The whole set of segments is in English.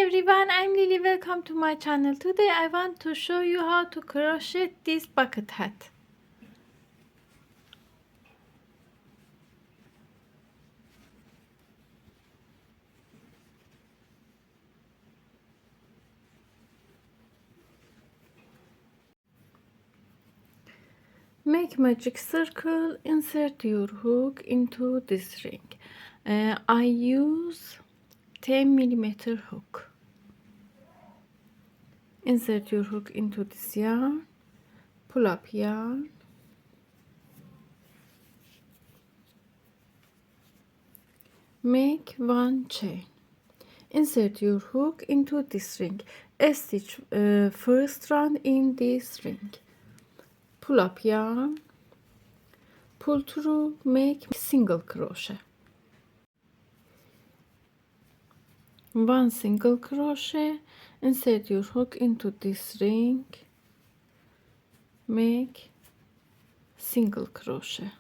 everyone, I'm Lily. Welcome to my channel. Today I want to show you how to crochet this bucket hat. Make magic circle, insert your hook into this ring. I use 10mm hook. Insert your hook into this yarn, pull up yarn, make one chain. Insert your hook into this ring. Stitch first round in this ring. Pull up yarn, pull through, make single crochet. One single crochet, insert your hook into this ring, make single crochet,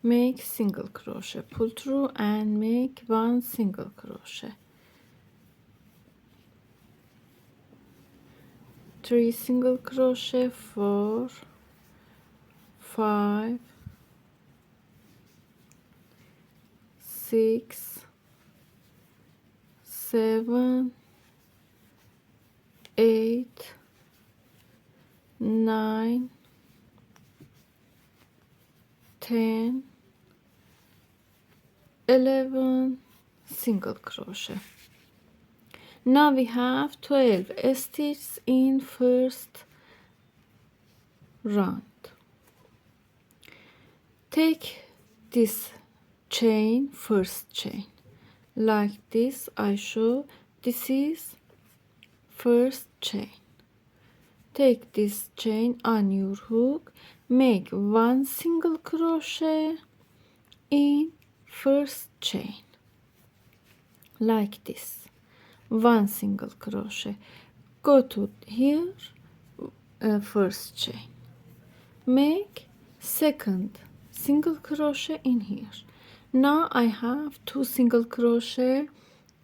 make single crochet, pull through and make one single crochet, 3 single crochet, 4, 5, 6, 7, 8, 9, 10, 11 single crochet. Now we have 12 stitches in first round. Take this chain, first chain, like this. I show this is first chain. Take this chain on your hook, make one single crochet in first chain, like this. One single crochet, go to here, first chain, make second single crochet in here. Now I have 2 single crochet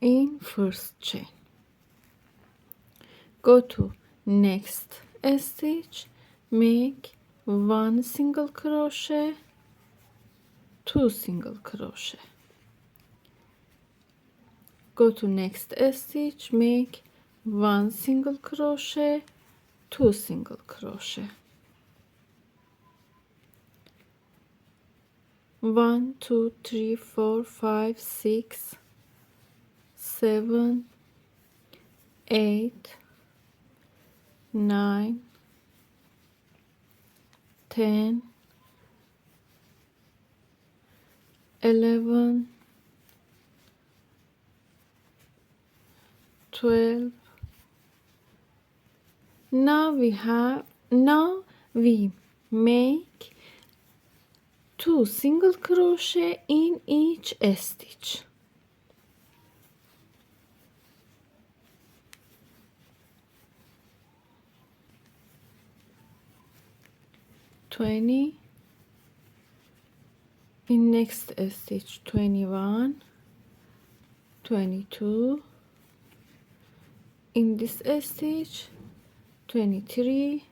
in first chain. Go to next stitch, make 1 single crochet, 2 single crochet. Go to next stitch, make 1 single crochet, 2 single crochet, 1, 2, 3, 4, 5, 6, 7, 8, 9, 10, 11, 12. Now we make 2 single crochet in each stitch. In next stitch 21, 22, in this stitch 23,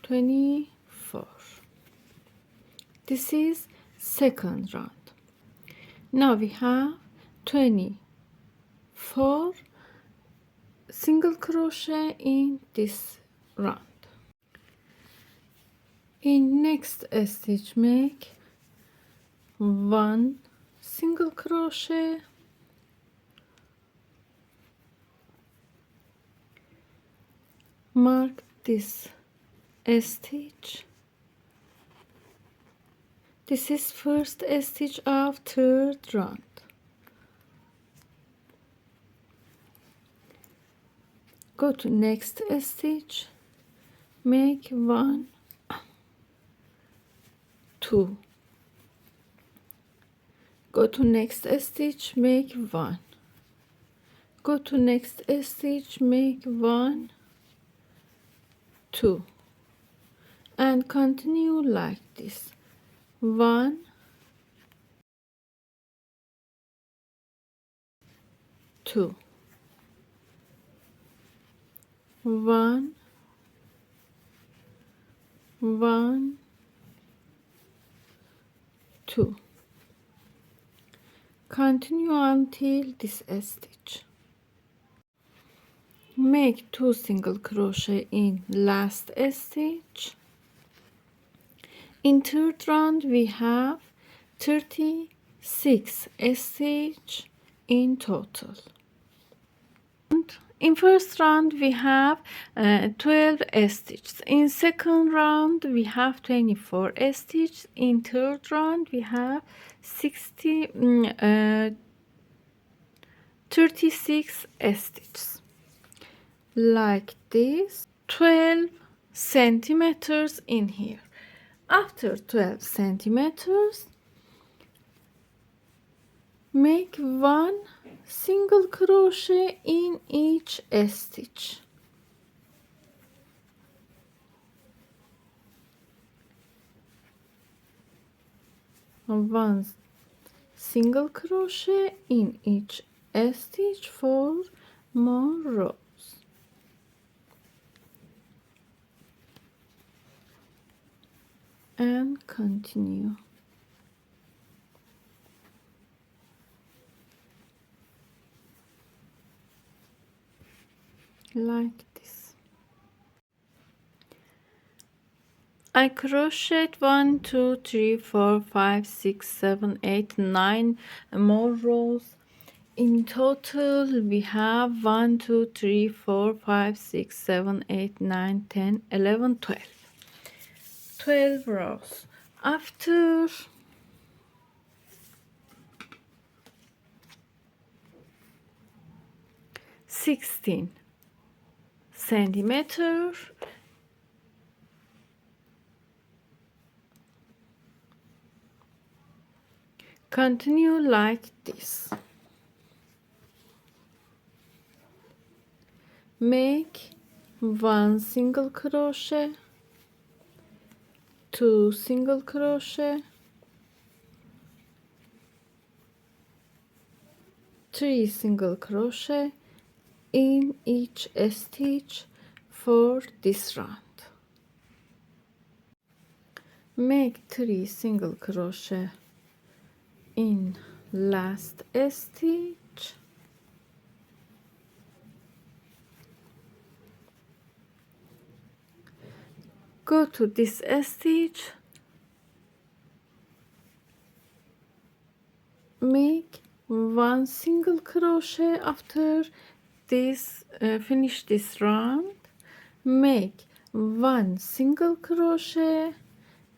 24. This is second round. Now we have 24 single crochet in this round. In next stitch make 1 single crochet, mark this stitch. This is first stitch of third round. Go to next stitch, make 1, 2. Go to next stitch, make 1. Go to next stitch, make 1, 2, and continue like this. 1, 2, 1, 1, 2. Continue until this stitch. Make 2 single crochet in last stitch. In third round we have 36 stitch in total. In first round we have 12 stitches. In second round we have 24 stitches. In third round we have 36 stitches. Like this, 12 centimeters in here. After 12 centimeters, make 1 single crochet in each stitch. One single crochet in each stitch for more rows. And continue. Like this. I crocheted 1, 2, 3, 4, 5, 6, 7, 8, 9 more rows. In total we have 1, 2, 3, 4, 5, 6, 7, 8, 9, 10, 11, 12. 12 rows. After 16 centimeters, continue like this. Make 1 single crochet, 2 single crochet, 3 single crochet in each stitch for this round. Make 3 single crochet in last stitch. Go to this stitch, make 1 single crochet after this. Finish this round, make 1 single crochet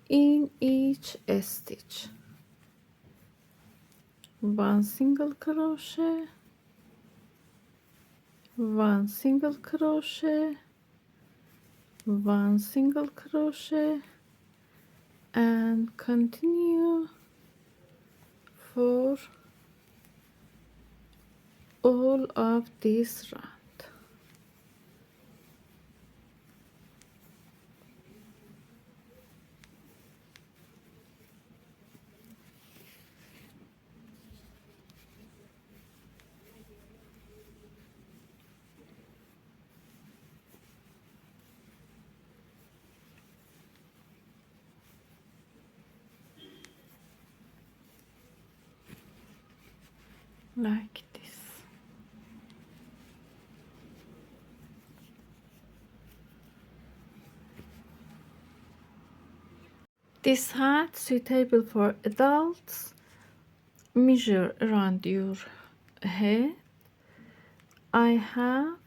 in each stitch. 1 single crochet, 1 single crochet, 1 single crochet, and continue for all of this round. Like this. This hat suitable for adults. Measure around your head. I have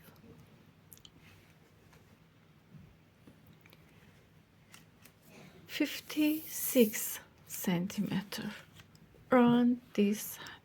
56 centimeters around this hat.